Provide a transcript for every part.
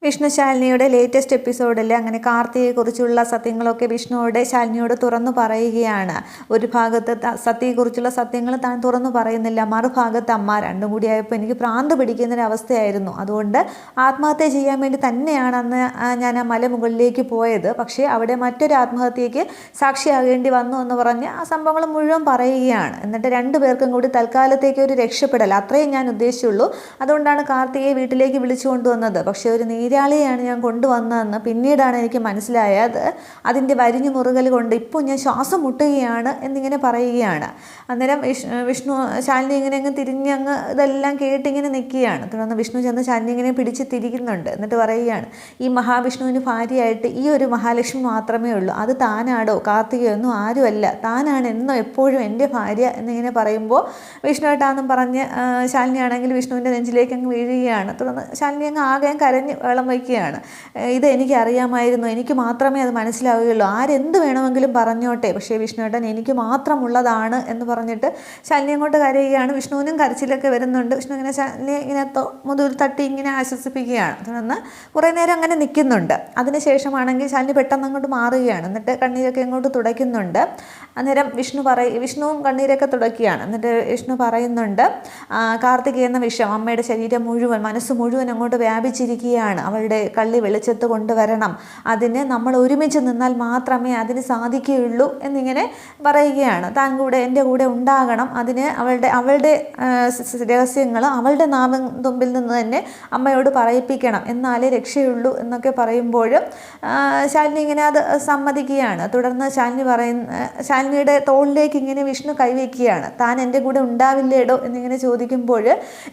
Vishnu ശാലിനിയുടെ latest എപ്പിസോഡിൽ അങ്ങനെ കാർത്തിയെക്കുറിച്ചുള്ള സത്യങ്ങളൊക്കെ വിഷ്ണുവോട് ശാലിനിയോട് തുറന്നു പറയുകയാണ്. ഒരു ഭാഗത്ത് സത്യയെക്കുറിച്ചുള്ള സത്യങ്ങൾ താൻ തുറന്നു പറയുന്നില്ല, മറുഭാഗത്ത് അമ്മ. രണ്ടും കൂടി ആയപ്പോൾ എനിക്ക് ഭ്രാന്ത് പിടിക്കുന്നൊരവസ്ഥയായിരുന്നു. അതുകൊണ്ട് ആത്മഹത്യ ചെയ്യാൻ വേണ്ടി തന്നെയാണ് അന്ന് ഞാൻ ആ മലമുകളിലേക്ക് പോയത്. പക്ഷേ അവിടെ മറ്റൊരു ആത്മഹത്യയ്ക്ക് സാക്ഷിയാകേണ്ടി വന്നു എന്ന് പറഞ്ഞ് ആ സംഭവങ്ങൾ മുഴുവൻ പറയുകയാണ്. എന്നിട്ട് രണ്ടുപേർക്കും കൂടി തൽക്കാലത്തേക്ക് ഒരു രക്ഷപ്പെടൽ, അത്രയും ഞാൻ ഉദ്ദേശിച്ചുള്ളൂ. അതുകൊണ്ടാണ് കാർത്തികയെ വീട്ടിലേക്ക് വിളിച്ചു കൊണ്ടുവന്നത്. പക്ഷേ ഒരു നീരാളിയാണ് ഞാൻ കൊണ്ടുവന്നതെന്ന് പിന്നീടാണ് എനിക്ക് മനസ്സിലായത്. അതിൻ്റെ വരിഞ്ഞു മുറുകൽ കൊണ്ട് ഇപ്പോൾ ഞാൻ ശ്വാസം മുട്ടുകയാണ് എന്നിങ്ങനെ പറയുകയാണ്. അന്നേരം വിഷ്ണു ശാലിനി ഇങ്ങനെ അങ്ങ് തിരിഞ്ഞങ്ങ് ഇതെല്ലാം കേട്ടിങ്ങനെ നിൽക്കുകയാണ്. തുടർന്ന് വിഷ്ണു ചെന്ന് ശാലിനി ഇങ്ങനെ പിടിച്ച് തിരിക്കുന്നുണ്ട്. എന്നിട്ട് പറയുകയാണ്, ഈ മഹാവിഷ്ണുവിന് ഭാര്യയായിട്ട് ഈ ഒരു മഹാലക്ഷ്മി മാത്രമേ ഉള്ളൂ. അത് താനാടോ? കാർത്തികയൊന്നും ആരുമല്ല, താനാണ് എന്നോ എപ്പോഴും എൻ്റെ ഭാര്യ എന്നിങ്ങനെ പറയുമ്പോൾ വിഷ്ണുവേട്ടാന്നും പറഞ്ഞ് ശാലിനിയാണെങ്കിൽ വിഷ്ണുവിൻ്റെ നെഞ്ചിലേക്ക് അങ്ങ് വീഴുകയാണ്. തുടർന്ന് ശാലിനി അങ്ങ് ആകെ കരഞ്ഞ് വെള്ളം വയ്ക്കുകയാണ്. ഇത് എനിക്ക് അറിയാമായിരുന്നു, എനിക്ക് മാത്രമേ അത് മനസ്സിലാവുകയുള്ളൂ. ആരെന്ത് വേണമെങ്കിലും പറഞ്ഞോട്ടെ, പക്ഷേ വിഷ്ണുവേട്ടൻ എനിക്ക് മാത്രമുള്ളതാണ് എന്ന് പറഞ്ഞിട്ട് ശാലിനി അങ്ങോട്ട് കരയുകയാണ്. വിഷ്ണുവിനും കരച്ചിലൊക്കെ വരുന്നുണ്ട്. വിഷ്ണു ഇങ്ങനെ ശാലിനി ഇങ്ങനെ മുതുകിൽ തട്ടി ഇങ്ങനെ ആശ്വസിപ്പിക്കുകയാണ്. തുടർന്ന് കുറേ നേരം അങ്ങനെ നിൽക്കുന്നുണ്ട്. അതിനുശേഷമാണെങ്കിൽ ശാലിനി പെട്ടെന്ന് അങ്ങോട്ട് മാറുകയാണ്. എന്നിട്ട് കണ്ണീരൊക്കെ അങ്ങോട്ട് തുടയ്ക്കുന്നുണ്ട്. അന്നേരം വിഷ്ണുവും കണ്ണീരൊക്കെ തുടയ്ക്കുകയാണ്. എന്നിട്ട് വിഷ്ണു പറയുന്നുണ്ട്, കാർത്തിക് എന്ന വിഷം അമ്മയുടെ ശരീരം മുഴുവൻ, മനസ്സ് മുഴുവൻ അങ്ങോട്ട് വ്യാപിച്ചിരിക്കുകയാണ്. അവളുടെ കള്ളി വെളിച്ചത്ത് കൊണ്ടുവരണം. അതിന് നമ്മൾ ഒരുമിച്ച് നിന്നാൽ മാത്രമേ അതിന് സാധിക്കുകയുള്ളൂ എന്നിങ്ങനെ പറയുകയാണ്. താൻ കൂടെ എൻ്റെ കൂടെ ഉണ്ടാകണം. അതിന് അവളുടെ രഹസ്യങ്ങൾ അവളുടെ നാവിൻ തുമ്പിൽ നിന്ന് തന്നെ അമ്മയോട് പറയിപ്പിക്കണം, എന്നാലേ രക്ഷയുള്ളൂ എന്നൊക്കെ പറയുമ്പോഴും ശാലിനി ഇങ്ങനെ അത് സമ്മതിക്കുകയാണ്. തുടർന്ന് ശാലിനിയുടെ തോളിലേക്ക് ഇങ്ങനെ വിഷ്ണു കൈവയ്ക്കുകയാണ്. താൻ എൻ്റെ കൂടെ ഉണ്ടാവില്ലേടോ എന്നിങ്ങനെ ചോദിക്കുമ്പോൾ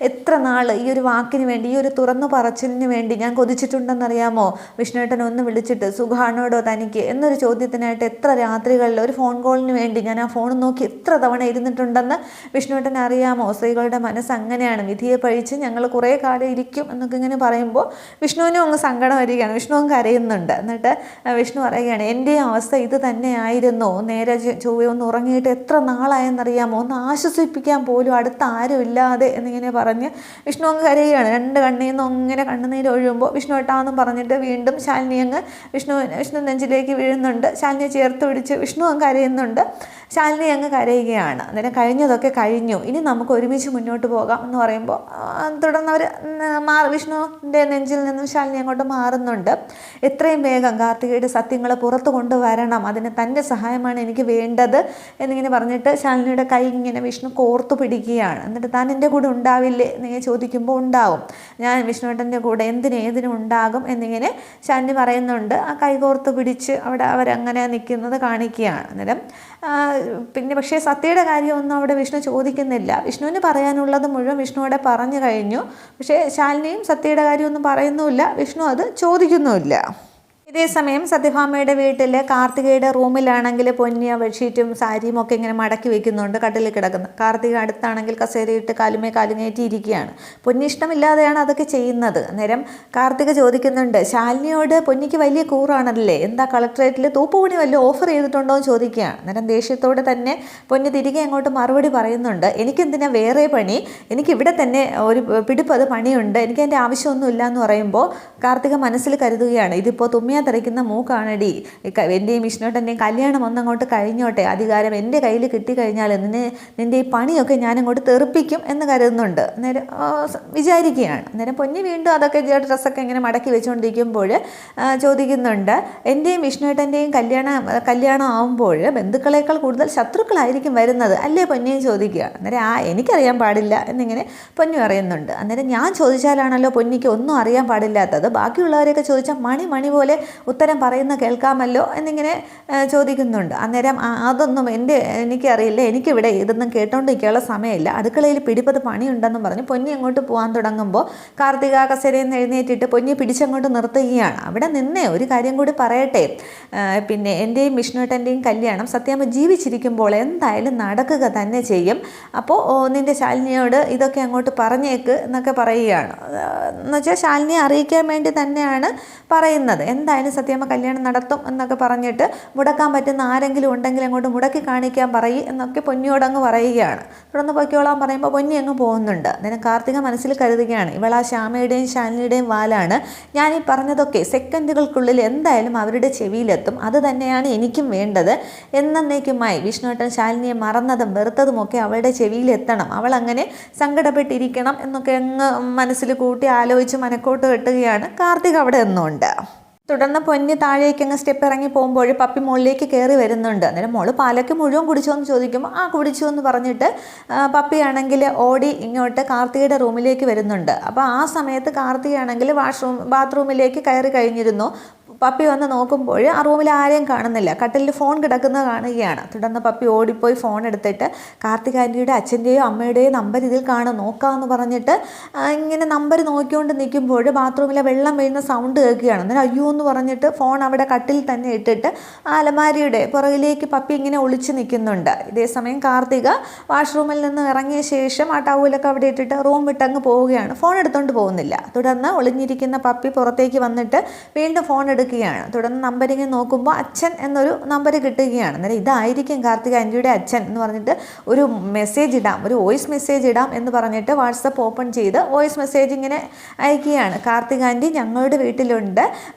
എത്ര നാൾ ഈ ഒരു വാക്കിന് വേണ്ടി, ഈ ഒരു തുറന്നു പറച്ചിലിന് വേണ്ടി ഞാൻ കൊതിച്ചിട്ടുണ്ടെന്നറിയാമോ? വിഷ്ണുവേട്ടൻ ഒന്ന് വിളിച്ചിട്ട് സുഖാണോടോ തനിക്ക് എന്നൊരു ചോദ്യത്തിനായിട്ട് എത്ര രാത്രികളിൽ ഒരു ഫോൺ കോളിന് വേണ്ടി ഞാൻ ആ ഫോൺ നോക്കി എത്ര തവണ ഇരുന്നിട്ടുണ്ടെന്ന് വിഷ്ണുവേട്ടൻ അറിയാമോ? സ്ത്രീകളുടെ മനസ്സ് അങ്ങനെയാണ്, വിധിയെ പഴിച്ച് ഞങ്ങൾ കുറേ കാലം ഇരിക്കും എന്നൊക്കെ ഇങ്ങനെ പറയുമ്പോൾ വിഷ്ണുവിനും അങ്ങ് സങ്കടം വരികയാണ്. വിഷ്ണുവും കരയുന്നുണ്ട്. എന്നിട്ട് വിഷ്ണു പറയുകയാണ്, എൻ്റെ അവസ്ഥ ഇത് തന്നെയായിരുന്നു. നേരെ ചൊവ്വയൊന്ന് ഉറങ്ങിയിട്ട് എത്ര നാളായെന്നറിയാമോ? ഒന്ന് ആശ്വസിപ്പിക്കാൻ പോലും അടുത്ത ആരും ഇല്ലാതെ എന്നിങ്ങനെ പറഞ്ഞ് വിഷ്ണു അങ്ങ് കരയുകയാണ്. രണ്ട് കണ്ണിൽ നിന്നും അങ്ങനെ കണ്ണുനീര് ഒഴുകുമ്പോൾ വിഷ്ണുവേട്ടാന്നും പറഞ്ഞിട്ട് വീണ്ടും ശാലിനി അങ്ങ് വിഷ്ണു നെഞ്ചിലേക്ക് വീഴുന്നുണ്ട്. ശാലിനിയെ ചേർത്ത് പിടിച്ച് വിഷ്ണു അങ്ങ് കരയുന്നുണ്ട്. ശാലിനി അങ്ങ് കരയുകയാണ്. അന്നേരം കഴിഞ്ഞതൊക്കെ കഴിഞ്ഞു, ഇനി നമുക്ക് ഒരുമിച്ച് മുന്നോട്ട് പോകാം എന്ന് പറയുമ്പോൾ തുടർന്ന് അവർ വിഷ്ണുവിൻ്റെ നെഞ്ചിൽ നിന്നും ശാലിനി അങ്ങോട്ട് മാറുന്നുണ്ട്. എത്രയും വേഗം കാർത്തികയുടെ സത്യങ്ങൾ പുറത്തു കൊണ്ടുവരണം, അതിന് തൻ്റെ സഹായമാണ് എനിക്ക് വേണ്ടത് എന്നിങ്ങനെ പറഞ്ഞിട്ട് ശാലിനിയുടെ കൈ ഇങ്ങനെ വിഷ്ണു കോർത്തു പിടിക്കുകയാണ്. എന്നിട്ട് താൻ എൻ്റെ കൂടെ ഉണ്ടാവില്ലേ എന്നിങ്ങനെ ചോദിക്കുമ്പോൾ ഉണ്ടാവും, ഞാൻ വിഷ്ണുവേട്ടൻ്റെ കൂടെ ഏതിനും ഉണ്ടാകും എന്നിങ്ങനെ ശാലിനി പറയുന്നുണ്ട്. ആ കൈകോർത്ത് പിടിച്ച് അവിടെ അവരങ്ങനെ നിൽക്കുന്നത് കാണിക്കുകയാണ്. അന്നേരം പിന്നെ പക്ഷേ സത്യയുടെ കാര്യമൊന്നും അവിടെ വിഷ്ണു ചോദിക്കുന്നില്ല. വിഷ്ണുവിന് പറയാനുള്ളത് മുഴുവൻ വിഷ്ണുവോടെ പറഞ്ഞു കഴിഞ്ഞു. പക്ഷേ ശാലിനിയും സത്യയുടെ കാര്യമൊന്നും പറയുന്നുമില്ല, വിഷ്ണു അത് ചോദിക്കുന്നുമില്ല. ഇതേ സമയം സത്യഭാമയുടെ വീട്ടിൽ കാർത്തികയുടെ റൂമിലാണെങ്കിൽ പൊന്നിയ ബെഡ്ഷീറ്റും സാരിയും ഒക്കെ ഇങ്ങനെ മടക്കി വെക്കുന്നുണ്ട്, കട്ടിലിൽ കിടക്കുന്നത്. കാർത്തിക അടുത്താണെങ്കിൽ കസേരയിട്ട് കാലുമേറ്റി ഇരിക്കുകയാണ്. പൊന്നി ഇഷ്ടമില്ലാതെയാണ് അതൊക്കെ ചെയ്യുന്നത്. അന്നേരം കാർത്തിക ചോദിക്കുന്നുണ്ട്, ശാലിനിയോട് പൊന്നിക്ക് വലിയ കൂറാണല്ലേ, എന്താ കളക്ടറേറ്റിൽ തൂപ്പുപണി വല്ലതും ഓഫർ ചെയ്തിട്ടുണ്ടോ എന്ന് ചോദിക്കുകയാണ്. അന്നേരം ദേഷ്യത്തോടെ തന്നെ പൊന്നി തിരികെ അങ്ങോട്ട് മറുപടി പറയുന്നുണ്ട്, എനിക്കെന്തിനാ വേറെ പണി, എനിക്കിവിടെ തന്നെ ഒരു പിടിപ്പത് പണിയുണ്ട്, എനിക്ക് അതിൻ്റെ ആവശ്യമൊന്നുമില്ല എന്ന് പറയുമ്പോൾ കാർത്തിക മനസ്സിൽ കരുതുകയാണ്, ഇതിപ്പോൾ തുമ്മിയ തെറിക്കുന്ന മൂക്കാണടി, എൻ്റെയും വിഷ്ണുവേട്ടൻ്റെയും കല്യാണം ഒന്നങ്ങോട്ട് കഴിഞ്ഞോട്ടെ, അധികാരം എൻ്റെ കയ്യിൽ കിട്ടിക്കഴിഞ്ഞാൽ നിൻ്റെ ഈ പണിയൊക്കെ ഞാനങ്ങോട്ട് തെറിപ്പിക്കും എന്ന് കരുതുന്നുണ്ട്. അന്നേരം വിചാരിക്കുകയാണ്. അന്നേരം പൊന്നി വീണ്ടും അതൊക്കെ ഡ്രസ്സൊക്കെ ഇങ്ങനെ മടക്കി വെച്ചുകൊണ്ടിരിക്കുമ്പോൾ ചോദിക്കുന്നുണ്ട്, എൻ്റെയും വിഷ്ണുവേട്ടൻ്റെയും കല്യാണം ആവുമ്പോൾ ബന്ധുക്കളേക്കാൾ കൂടുതൽ ശത്രുക്കളായിരിക്കും വരുന്നത് അല്ലേ പൊന്നിയും ചോദിക്കുക. അന്നേരം എനിക്കറിയാൻ പാടില്ല എന്നിങ്ങനെ പൊന്നി പറയുന്നുണ്ട്. അന്നേരം ഞാൻ ചോദിച്ചാലാണല്ലോ പൊന്നിക്ക് ഒന്നും അറിയാൻ പാടില്ലാത്തത്, ബാക്കിയുള്ളവരെയൊക്കെ ചോദിച്ചാൽ മണി പോലെ ഉത്തരം പറയുന്ന കേൾക്കാമല്ലോ എന്നിങ്ങനെ ചോദിക്കുന്നുണ്ട്. അന്നേരം അതൊന്നും എനിക്കറിയില്ല, എനിക്കിവിടെ ഇതൊന്നും കേട്ടോണ്ടിരിക്കാനുള്ള സമയമില്ല, അടുക്കളയിൽ പിടിപ്പത് പണിയുണ്ടെന്നും പറഞ്ഞ് പൊന്നി അങ്ങോട്ട് പോകാൻ തുടങ്ങുമ്പോൾ കാർത്തിക കസേരയിൽ നിന്ന് എഴുന്നേറ്റിട്ട് പൊന്നി പിടിച്ചങ്ങോട്ട് നിർത്തുകയാണ്. അവിടെ നിന്നേ ഒരു കാര്യം കൂടി പറയട്ടെ, പിന്നെ എൻ്റെയും വിഷ്ണുവേട്ടൻ്റെയും കല്യാണം സത്യാമ്മ ജീവിച്ചിരിക്കുമ്പോൾ എന്തായാലും നടക്കുക തന്നെ ചെയ്യും. അപ്പോൾ നിൻ്റെ ശാലിനിയോട് ഇതൊക്കെ അങ്ങോട്ട് പറഞ്ഞേക്ക് എന്നൊക്കെ പറയുകയാണ്. എന്നുവെച്ചാൽ ശാലിനിയെ അറിയിക്കാൻ വേണ്ടി തന്നെയാണ് പറയുന്നത്. എന്തായാലും എന്തായാലും സത്യമ്മ കല്യാണം നടത്തും എന്നൊക്കെ പറഞ്ഞിട്ട് മുടക്കാൻ പറ്റുന്ന ആരെങ്കിലും ഉണ്ടെങ്കിൽ അങ്ങോട്ട് മുടക്കി കാണിക്കാൻ പറയും എന്നൊക്കെ പൊന്നിയോടങ്ങ് പറയുകയാണ്. തുടർന്ന് പൊയ്ക്കോളാൻ പറയുമ്പോൾ പൊന്നി അങ്ങ് പോകുന്നുണ്ട്. അന്നേരം കാർത്തിക മനസ്സിൽ കരുതുകയാണ്, ഇവളാ ശ്യാമയുടെയും ശാലിനിയുടെയും വാലാണ്. ഞാൻ ഈ പറഞ്ഞതൊക്കെ സെക്കൻഡുകൾക്കുള്ളിൽ എന്തായാലും അവരുടെ ചെവിയിലെത്തും. അത് തന്നെയാണ് എനിക്കും വേണ്ടത്. എന്നേക്കുമായി വിഷ്ണുവേട്ടൻ ശാലിനിയെ മറന്നതും വെറുത്തതുമൊക്കെ അവളുടെ ചെവിയിലെത്തണം. അവൾ അങ്ങനെ സങ്കടപ്പെട്ടിരിക്കണം എന്നൊക്കെ അങ്ങ് മനസ്സിൽ കൂട്ടി ആലോചിച്ച് മനക്കോട്ട് കെട്ടുകയാണ് കാർത്തിക അവിടെ നിന്നുകൊണ്ട്. തുടർന്ന് പൊന്നി താഴേക്ക് അങ്ങ് സ്റ്റെപ്പ് ഇറങ്ങി പോകുമ്പോൾ പപ്പി മുകളിലേക്ക് കയറി വരുന്നുണ്ട്. അന്നേരം മോള് പാലൊക്കെ മുഴുവൻ കുടിച്ചോ എന്ന് ചോദിക്കുമ്പോൾ ആ കുടിച്ചു എന്ന് പറഞ്ഞിട്ട് പപ്പിയാണെങ്കിൽ ഓടി ഇങ്ങോട്ട് കാർത്തികയുടെ റൂമിലേക്ക് വരുന്നുണ്ട്. അപ്പോൾ ആ സമയത്ത് കാർത്തികയാണെങ്കിൽ ബാത്റൂമിലേക്ക് കയറി കഴിഞ്ഞിരുന്നു. പപ്പി വന്ന് നോക്കുമ്പോൾ ആ റൂമിൽ ആരെയും കാണുന്നില്ല. കട്ടിലിൽ ഫോൺ കിടക്കുന്നത് കാണുകയാണ്. തുടർന്ന് പപ്പി ഓടിപ്പോയി ഫോൺ എടുത്തിട്ട് കാർത്തിക ആൻറ്റിയുടെ അച്ഛൻ്റെയോ അമ്മയുടെയോ നമ്പർ ഇതിൽ കാണും നോക്കാമെന്ന് പറഞ്ഞിട്ട് ഇങ്ങനെ നമ്പർ നോക്കിക്കൊണ്ട് നിൽക്കുമ്പോൾ ബാത്റൂമിലെ വെള്ളം വീഴുന്ന സൗണ്ട് കേൾക്കുകയാണ്. അന്നേരം അയ്യോ എന്ന് പറഞ്ഞിട്ട് ഫോൺ അവിടെ കട്ടിൽ തന്നെ ഇട്ടിട്ട് ആ അലമാരിയുടെ പുറകിലേക്ക് പപ്പി ഇങ്ങനെ ഒളിച്ച് നിൽക്കുന്നുണ്ട്. ഇതേസമയം കാർത്തിക വാഷ്റൂമിൽ നിന്ന് ഇറങ്ങിയ ശേഷം ആ ടൗലൊക്കെ അവിടെ ഇട്ടിട്ട് റൂം വിട്ടങ്ങ് പോവുകയാണ്. ഫോൺ എടുത്തുകൊണ്ട് പോകുന്നില്ല. തുടർന്ന് ഒളിഞ്ഞിരിക്കുന്ന പപ്പി പുറത്തേക്ക് വന്നിട്ട് വീണ്ടും ഫോൺ എടുക്കുകയാണ്. തുടർന്ന് നമ്പറിങ് നോക്കുമ്പോൾ അച്ഛൻ എന്നൊരു നമ്പർ കിട്ടുകയാണ്. അന്നേരം ഇതായിരിക്കും കാർത്തിക ആൻറ്റിയുടെ അച്ഛൻ എന്ന് പറഞ്ഞിട്ട് ഒരു മെസ്സേജ് ഇടാം, ഒരു വോയിസ് മെസ്സേജ് ഇടാം എന്ന് പറഞ്ഞിട്ട് വാട്സപ്പ് ഓപ്പൺ ചെയ്ത് വോയിസ് മെസ്സേജ് ഇങ്ങനെ അയക്കുകയാണ്. കാർത്തിക ആൻറ്റി ഞങ്ങളുടെ വീട്ടിലുണ്ട്,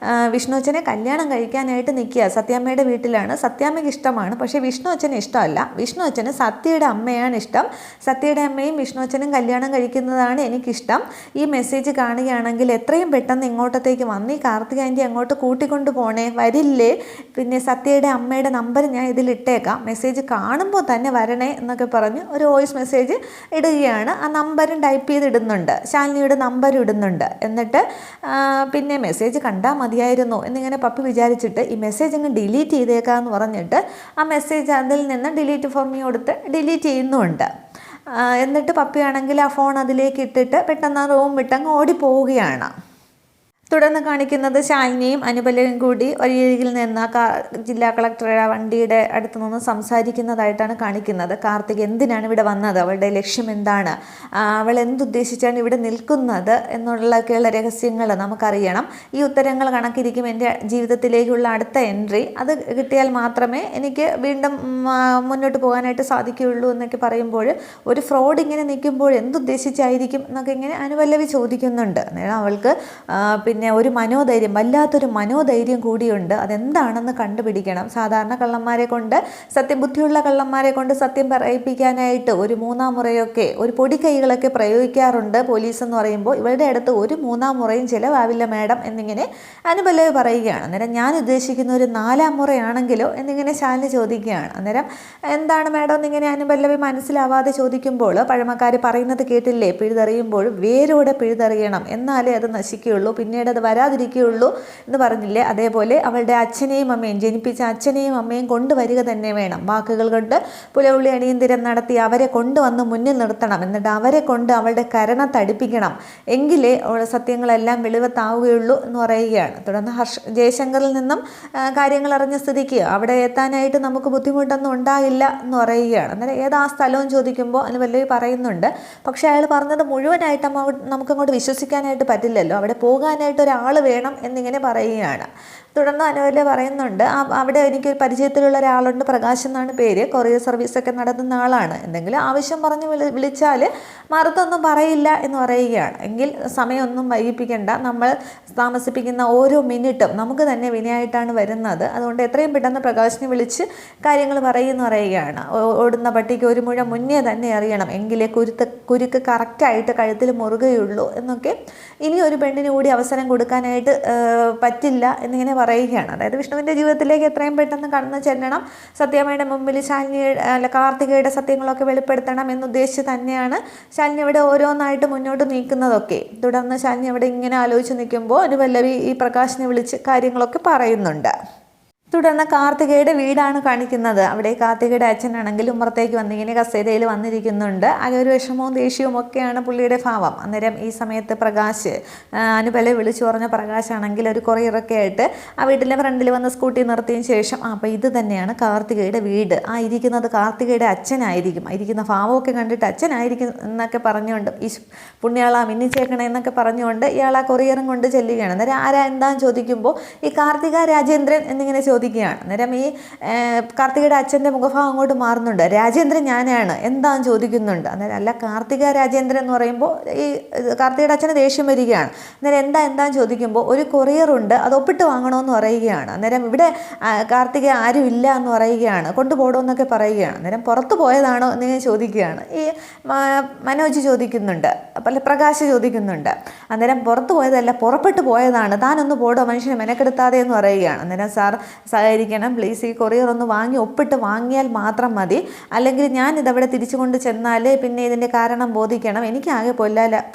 വിഷ്ണു അച്ഛനെ കല്യാണം കഴിക്കാനായിട്ട് നിൽക്കുക. സത്യാമ്മയുടെ വീട്ടിലാണ്. സത്യാമ്മയ്ക്ക് ഇഷ്ടമാണ്, പക്ഷേ വിഷ്ണു അച്ഛന് ഇഷ്ടമല്ല. വിഷ്ണു അച്ഛന് സത്യയുടെ അമ്മയാണ് ഇഷ്ടം. സത്യയുടെ അമ്മയും വിഷ്ണു അച്ഛനും കല്യാണം കഴിക്കുന്നതാണ് എനിക്കിഷ്ടം. ഈ മെസ്സേജ് കാണുകയാണെങ്കിൽ എത്രയും പെട്ടെന്ന് ഇങ്ങോട്ടത്തേക്ക് വന്ന് ഈ കാർത്തിക ആൻറ്റി അങ്ങോട്ട് കൂട്ടിക്കൊണ്ട് പോണേ, വരില്ലേ? പിന്നെ സത്യയുടെ അമ്മയുടെ നമ്പർ ഞാൻ ഇതിലിട്ടേക്കാം, മെസ്സേജ് കാണുമ്പോൾ തന്നെ വരണേ എന്നൊക്കെ പറഞ്ഞ് ഒരു വോയിസ് മെസ്സേജ് ഇടുകയാണ്. ആ നമ്പറും ടൈപ്പ് ചെയ്തിടുന്നുണ്ട്, ശാലിനിയുടെ നമ്പർ ഇടുന്നുണ്ട്. എന്നിട്ട് പിന്നെ മെസ്സേജ് കണ്ടാൽ മതിയായിരുന്നു എന്നിങ്ങനെ പപ്പി വിചാരിച്ചിട്ട് ഈ മെസ്സേജ് അങ്ങ് ഡിലീറ്റ് ചെയ്തേക്കാമെന്ന് പറഞ്ഞിട്ട് ആ മെസ്സേജ് അതിൽ നിന്ന് ഡിലീറ്റ് ഫോർ മീ കൊടുത്ത് ഡിലീറ്റ് ചെയ്യുന്നുമുണ്ട്. എന്നിട്ട് പപ്പിയാണെങ്കിൽ ആ ഫോൺ അതിലേക്ക് ഇട്ടിട്ട് പെട്ടെന്ന് ആ റൂം വിട്ടങ്ങ് ഓടിപ്പോവുകയാണ്. തുടർന്ന് കാണിക്കുന്നത് ശാലിനിയും അനുപല്ലയും കൂടി ഒരിയിൽ നിന്ന് ജില്ലാ കളക്ടറുടെ വണ്ടിയുടെ അടുത്ത് നിന്ന് സംസാരിക്കുന്നതായിട്ടാണ് കാണിക്കുന്നത്. കാർത്തിക് എന്തിനാണ് ഇവിടെ വന്നത്, അവളുടെ ലക്ഷ്യം എന്താണ്, അവൾ എന്തുദ്ദേശിച്ചാണ് ഇവിടെ നിൽക്കുന്നത് എന്നുള്ളൊക്കെയുള്ള രഹസ്യങ്ങൾ നമുക്കറിയണം. ഈ ഉത്തരങ്ങൾ കണക്കിരിക്കും എൻ്റെ ജീവിതത്തിലേക്കുള്ള അടുത്ത എൻട്രി. അത് കിട്ടിയാൽ മാത്രമേ എനിക്ക് വീണ്ടും മുന്നോട്ട് പോകാനായിട്ട് സാധിക്കുകയുള്ളൂ എന്നൊക്കെ പറയുമ്പോൾ ഒരു ഫ്രോഡ് ഇങ്ങനെ നിൽക്കുമ്പോൾ എന്തുദ്ദേശിച്ചായിരിക്കും എന്നൊക്കെ ഇങ്ങനെ അനുപല്ലവി ചോദിക്കുന്നുണ്ട്. അന്നേരം അവൾക്ക് പിന്നെ ഒരു മനോധൈര്യം, വല്ലാത്തൊരു മനോധൈര്യം കൂടിയുണ്ട്. അതെന്താണെന്ന് കണ്ടുപിടിക്കണം. സാധാരണ കള്ളന്മാരെ കൊണ്ട്, ബുദ്ധിയുള്ള കള്ളന്മാരെ കൊണ്ട് സത്യം പറയിപ്പിക്കാനായിട്ട് ഒരു മൂന്നാം മുറയൊക്കെ, ഒരു പൊടിക്കൈകളൊക്കെ പ്രയോഗിക്കാറുണ്ട് പോലീസ് എന്ന് പറയുമ്പോൾ. ഇവരുടെ അടുത്ത് ഒരു മൂന്നാം മുറയും ചിലവാവില്ല മാഡം എന്നിങ്ങനെ അനുപല്ലവി പറയുകയാണ്. അന്നേരം ഞാൻ ഉദ്ദേശിക്കുന്ന ഒരു നാലാം മുറയാണെങ്കിലോ എന്നിങ്ങനെ ശാലിനി ചോദിക്കുകയാണ്. അന്നേരം എന്താണ് മാഡം എന്നിങ്ങനെ അനുപല്ലവി മനസ്സിലാവാതെ ചോദിക്കുമ്പോൾ പഴമക്കാർ പറയുന്നത് കേട്ടില്ലേ, പിഴുതെറിയുമ്പോൾ വേരോടെ പിഴുതെറിയണം, എന്നാലേ അത് നശിക്കുകയുള്ളൂ, പിന്നീട് അത് വരാതിരിക്കുകയുള്ളൂ എന്ന് പറഞ്ഞില്ലേ. അതേപോലെ അവളുടെ അച്ഛനെയും അമ്മയും, ജനിപ്പിച്ച അച്ഛനെയും അമ്മയും കൊണ്ടുവരിക തന്നെ വേണം. വാക്കുകൾ കൊണ്ട് പുലവുള്ളി അണിയന്തിരം നടത്തി അവരെ കൊണ്ടുവന്ന് മുന്നിൽ നിർത്തണം. എന്നിട്ട് അവരെ കൊണ്ട് അവളുടെ കരണത്തടിപ്പിക്കണം. എങ്കിലേ സത്യങ്ങളെല്ലാം വെളിവത്താവുകയുള്ളൂ എന്ന് പറയുകയാണ്. തുടർന്ന് ജയശങ്കറിൽ നിന്നും കാര്യങ്ങൾ അറിഞ്ഞ സ്ഥിതിക്ക് അവിടെ എത്താനായിട്ട് നമുക്ക് ബുദ്ധിമുട്ടൊന്നും ഉണ്ടാകില്ല എന്ന് പറയുകയാണ്. അന്നേരം ഏതാ സ്ഥലവും ചോദിക്കുമ്പോൾ അനുപല്ലവി പറയുന്നുണ്ട്. പക്ഷേ അയാൾ പറഞ്ഞത് മുഴുവനായിട്ട് നമുക്കങ്ങോട്ട് വിശ്വസിക്കാനായിട്ട് പറ്റില്ലല്ലോ, അവിടെ പോകാനായിട്ട് ഒരാൾ വേണം എന്നിങ്ങനെ പറയുകയാണ്. തുടർന്ന് അനുപല്ലവി പറയുന്നുണ്ട്, അവിടെ എനിക്കൊരു പരിചയത്തിലുള്ള ഒരാളുണ്ട്, പ്രകാശ് എന്നാണ് പേര്, കൊറിയർ സർവീസൊക്കെ നടത്തുന്ന ആളാണ്, എന്തെങ്കിലും ആവശ്യം പറഞ്ഞ് വിളിച്ചാൽ മറുത്തൊന്നും പറയില്ല എന്ന് പറയുകയാണ്. എങ്കിൽ സമയമൊന്നും വൈകിപ്പിക്കേണ്ട, നമ്മൾ താമസിപ്പിക്കുന്ന ഓരോ മിനിറ്റും നമുക്ക് തന്നെ വിനയായിട്ടാണ് വരുന്നത്, അതുകൊണ്ട് എത്രയും പെട്ടെന്ന് പ്രകാശിനെ വിളിച്ച് കാര്യങ്ങൾ പറയുമെന്ന് പറയുകയാണ്. ഓടുന്ന പട്ടിക്ക് ഒരു മുഴ മുന്നേ തന്നെ അറിയണം, എങ്കിലേ കുരുക്ക് കറക്റ്റായിട്ട് കഴുത്തിൽ മുറുകയുള്ളൂ എന്നൊക്കെ, ഇനി ഒരു പെണ്ണിന് കൂടി അവസരം കൊടുക്കാനായിട്ട് പറ്റില്ല എന്നിങ്ങനെ പറയുകയാണ്. അതായത് വിഷ്ണുവിൻ്റെ ജീവിതത്തിലേക്ക് എത്രയും പെട്ടെന്ന് കടന്നു ചെല്ലണം, സത്യാമ്മയുടെ മുമ്പിൽ കാർത്തികയുടെ സത്യങ്ങളൊക്കെ വെളിപ്പെടുത്തണം എന്നുദ്ദേശിച്ച് തന്നെയാണ് ശാലിനി ഇവിടെ ഓരോന്നായിട്ട് മുന്നോട്ട് നീക്കുന്നതൊക്കെ. തുടർന്ന് ശാലിനി അവിടെ ഇങ്ങനെ ആലോചിച്ച് നിൽക്കുമ്പോൾ അനുപല്ലവി ഈ പ്രകാശിനെ വിളിച്ച് കാര്യങ്ങളൊക്കെ പറയുന്നുണ്ട്. തുടർന്ന് കാർത്തികയുടെ വീടാണ് കാണിക്കുന്നത്. അവിടെ കാർത്തികയുടെ അച്ഛനാണെങ്കിൽ ഉമ്മറത്തേക്ക് വന്നിങ്ങനെ കസേരയിൽ വന്നിരിക്കുന്നുണ്ട്. ആകെ ഒരു വിഷമവും ദേഷ്യവും ഒക്കെയാണ് പുള്ളിയുടെ ഭാവം. അന്നേരം ഈ സമയത്ത് പ്രകാശ് അനുപലെ വിളിച്ചു പറഞ്ഞ പ്രകാശാണെങ്കിൽ ഒരു കൊറിയറൊക്കെ ആയിട്ട് ആ വീട്ടിലെ ഫ്രണ്ടിൽ വന്ന് സ്കൂട്ടി നിർത്തിയതിന് ശേഷം അപ്പോൾ ഇത് തന്നെയാണ് കാർത്തികയുടെ വീട്, ആ ഇരിക്കുന്നത് കാർത്തികയുടെ അച്ഛനായിരിക്കും, ഇരിക്കുന്ന ഭാവമൊക്കെ കണ്ടിട്ട് അച്ഛനായിരിക്കും എന്നൊക്കെ പറഞ്ഞുകൊണ്ട് ഈ പുണ്യാള മിന്നിച്ചേക്കണേ എന്നൊക്കെ പറഞ്ഞുകൊണ്ട് ഇയാൾ ആ കൊറിയറും കൊണ്ട് ചെല്ലുകയാണ്. അന്നേരം ആരാ എന്താന്ന് ചോദിക്കുമ്പോൾ ഈ കാർത്തിക രാജേന്ദ്രൻ എന്നിങ്ങനെ ചോദിക്കുകയാണ്. അന്നേരം ഈ കാർത്തികയുടെ അച്ഛൻ്റെ മുഖഭാവം അങ്ങോട്ട് മാറുന്നുണ്ട്. രാജേന്ദ്രൻ ഞാനാണ് എന്താന്ന് ചോദിക്കുന്നുണ്ട്. അന്നേരം അല്ല കാർത്തിക രാജേന്ദ്രൻ എന്ന് പറയുമ്പോൾ ഈ കാർത്തികയുടെ അച്ഛന് ദേഷ്യം വരികയാണ്. അന്നേരം എന്താന്ന് ചോദിക്കുമ്പോൾ ഒരു കൊറിയറുണ്ട്, അത് ഒപ്പിട്ട് വാങ്ങണമെന്ന് പറയുകയാണ്. അന്നേരം ഇവിടെ കാർത്തിക ആരും ഇല്ല എന്ന് പറയുകയാണ്, കൊണ്ടുപോകണമെന്നൊക്കെ പറയുകയാണ്. അന്നേരം പുറത്ത് പോയതാണോ എന്നിങ്ങനെ ചോദിക്കുകയാണ്. ഈ മനോജ് ചോദിക്കുന്നുണ്ട്, പല പ്രകാശ് ചോദിക്കുന്നുണ്ട്. അന്നേരം പുറത്ത് പോയതല്ല പുറപ്പെട്ടു പോയതാണ്, താനൊന്ന് പോടോ മനുഷ്യനെ മെനക്കെടുത്താതെ എന്ന് പറയുകയാണ്. അന്നേരം സാർ സഹകരിക്കണം പ്ലീസ്, ഈ കൊറിയർ ഒന്ന് വാങ്ങി ഒപ്പിട്ട് വാങ്ങിയാൽ മാത്രം മതി, അല്ലെങ്കിൽ ഞാൻ ഇതവിടെ തിരിച്ചു കൊണ്ട് ചെന്നാൽ പിന്നെ ഇതിൻ്റെ കാരണം ബോധിക്കണം, എനിക്കാകെ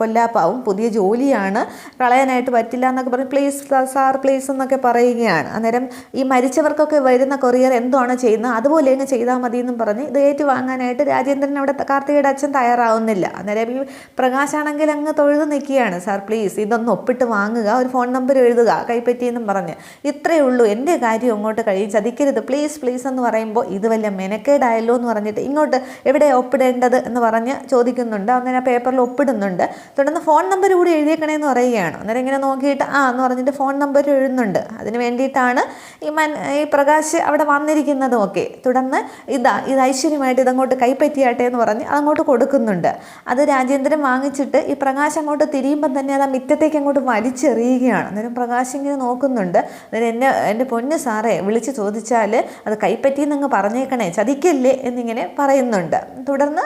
പൊല്ലാപ്പാവും, പുതിയ ജോലിയാണ്, കളയാനായിട്ട് പറ്റില്ല എന്നൊക്കെ പറഞ്ഞ് പ്ലീസ് സാർ പ്ലീസ് എന്നൊക്കെ പറയുകയാണ്. അന്നേരം ഈ മരിച്ചവർക്കൊക്കെ വരുന്ന കൊറിയർ എന്താണ് ചെയ്യുന്നത് അതുപോലെ അങ്ങ് ചെയ്താൽ മതി എന്നും പറഞ്ഞ് ഇത് ഏറ്റു വാങ്ങാനായിട്ട് രാജേന്ദ്രൻ അവിടെ കാർത്തികയുടെ അച്ഛൻ തയ്യാറാവുന്നില്ല. അന്നേരം ഈ പ്രകാശാണെങ്കിൽ അങ്ങ് തൊഴുതു നിൽക്കുകയാണ്, സാർ പ്ലീസ് ഇതൊന്ന് ഒപ്പിട്ട് വാങ്ങുക, ഒരു ഫോൺ നമ്പർ എഴുതുക കൈപ്പറ്റിയെന്നും പറഞ്ഞ്, ഇത്രയേ ഉള്ളൂ, എൻ്റെ കാര്യം അങ്ങോട്ട് കഴിയും, ചതിക്കരുത് പ്ലീസ് പ്ലീസ് എന്ന് പറയുമ്പോൾ ഇത് വല്ല മെനക്കേടായല്ലോ എന്ന് പറഞ്ഞിട്ട് ഇങ്ങോട്ട് എവിടെ ഒപ്പിടേണ്ടത് എന്ന് പറഞ്ഞ് ചോദിക്കുന്നുണ്ട്. അന്നേരം പേപ്പറിൽ ഒപ്പിടുന്നുണ്ട്. തുടർന്ന് ഫോൺ നമ്പർ കൂടി എഴുതിയേക്കണേന്ന് പറയുകയാണ്. അന്നേരം ഇങ്ങനെ നോക്കിയിട്ട് എന്ന് പറഞ്ഞിട്ട് ഫോൺ നമ്പർ എഴുതുന്നുണ്ട്. അതിന് വേണ്ടിയിട്ടാണ് ഈ പ്രകാശ് അവിടെ വന്നിരിക്കുന്നതും ഒക്കെ. തുടർന്ന് ഇത് ഐശ്വര്യമായിട്ട് ഇതങ്ങോട്ട് കൈപ്പറ്റിയാട്ടെ എന്ന് പറഞ്ഞ് അതങ്ങോട്ട് കൊടുക്കുന്നുണ്ട്. അത് രാജേന്ദ്രൻ വാങ്ങിച്ചിട്ട് ഈ പ്രകാശ് അങ്ങോട്ട് തിരിയുമ്പം തന്നെ അത് ആ മുറ്റത്തേക്ക് അങ്ങോട്ട് വലിച്ചെറിയുകയാണ്. അന്നേരം പ്രകാശ് ഇങ്ങനെ നോക്കുന്നുണ്ട്. അന്നേരം എൻ്റെ പൊന്ന് സാറേ വിളിച്ച് ചോദിച്ചാൽ അത് കൈപ്പറ്റിയെന്നങ്ങ് പറഞ്ഞേക്കണേ, ചതിക്കല്ലേ എന്നിങ്ങനെ പറയുന്നുണ്ട്. തുടർന്ന്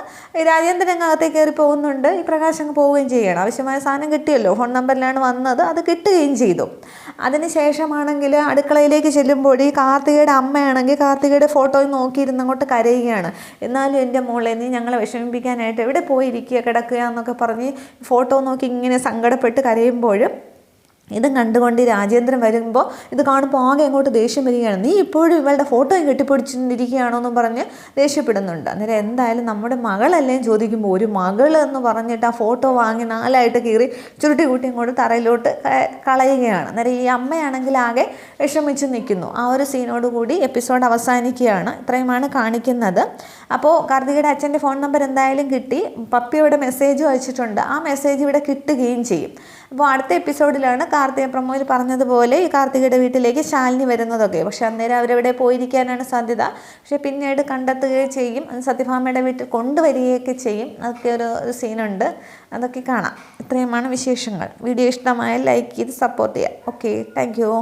രാജേന്ദ്രൻ അങ്ങ് അകത്തേക്ക് കയറി പോകുന്നുണ്ട്. ഈ പ്രകാശ് അങ്ങ് പോവുകയും ചെയ്യണം. ആവശ്യമായ സാധനം കിട്ടിയല്ലോ, ഫോൺ നമ്പറിലാണ് വന്നത്, അത് കിട്ടുകയും ചെയ്തു. അതിനുശേഷമാണെങ്കിൽ അടുക്കളയിലേക്ക് ചെല്ലുമ്പോൾ ഈ കാർത്തികയുടെ അമ്മയാണെങ്കിൽ കാർത്തികയുടെ ഫോട്ടോയിൽ നോക്കിയിരുന്ന് അങ്ങോട്ട് കരയുകയാണ്. എന്നാലും എൻ്റെ മോളെ നീ ഞങ്ങളെ വിഷമിപ്പിക്കാനായിട്ട് എവിടെ പോയിരിക്കുക കിടക്കുക എന്നൊക്കെ പറഞ്ഞ് ഫോട്ടോ നോക്കി ഇങ്ങനെ സങ്കടപ്പെട്ട് കരയുമ്പോഴും ഇതും കണ്ടുകൊണ്ട് രാജേന്ദ്രൻ വരുമ്പോൾ ഇത് കാണുമ്പോൾ ആകെ അങ്ങോട്ട് ദേഷ്യം വരികയാണ്. നീ ഇപ്പോഴും ഇവളുടെ ഫോട്ടോയും കെട്ടിപ്പിടിച്ചിരിക്കുകയാണോ എന്നും പറഞ്ഞ് ദേഷ്യപ്പെടുന്നുണ്ട്. അന്നേരം എന്തായാലും നമ്മുടെ മകളല്ലേ ചോദിക്കുമ്പോൾ ഒരു മകൾ എന്ന് പറഞ്ഞിട്ട് ആ ഫോട്ടോ വാങ്ങി 4 കീറി ചുരുട്ടി കൂട്ടി അങ്ങോട്ട് തറയിലോട്ട് കളയുകയാണ്. അന്നേരം ഈ അമ്മയാണെങ്കിൽ ആകെ വിഷമിച്ച് നിൽക്കുന്നു. ആ ഒരു സീനോടുകൂടി എപ്പിസോഡ് അവസാനിക്കുകയാണ്. ഇത്രയുമാണ് കാണിക്കുന്നത്. അപ്പോൾ കാർത്തികയുടെ അച്ഛൻ്റെ ഫോൺ നമ്പർ എന്തായാലും കിട്ടി. പപ്പിയുടെ മെസ്സേജും അയച്ചിട്ടുണ്ട്. ആ മെസ്സേജ് ഇവിടെ കിട്ടുകയും ചെയ്യും. അപ്പോൾ അടുത്ത എപ്പിസോഡിലാണ് കാർത്തിക പ്രമോയിൽ പറഞ്ഞതുപോലെ ഈ കാർത്തികയുടെ വീട്ടിലേക്ക് ശാലിനി വരുന്നതൊക്കെ. പക്ഷെ അന്നേരം അവരെവിടെ പോയിരിക്കാനാണ് സാധ്യത. പക്ഷെ പിന്നീട് കണ്ടെത്തുകയും ചെയ്യും, സത്യഭാമയുടെ വീട്ടിൽ കൊണ്ടുവരികയൊക്കെ ചെയ്യും. അതൊക്കെ ഒരു സീനുണ്ട്, അതൊക്കെ കാണാം. ഇത്രയുമാണ് വിശേഷങ്ങൾ. വീഡിയോ ഇഷ്ടമായാൽ ലൈക്ക് ചെയ്ത് സപ്പോർട്ട് ചെയ്യാം. Okay, thank you.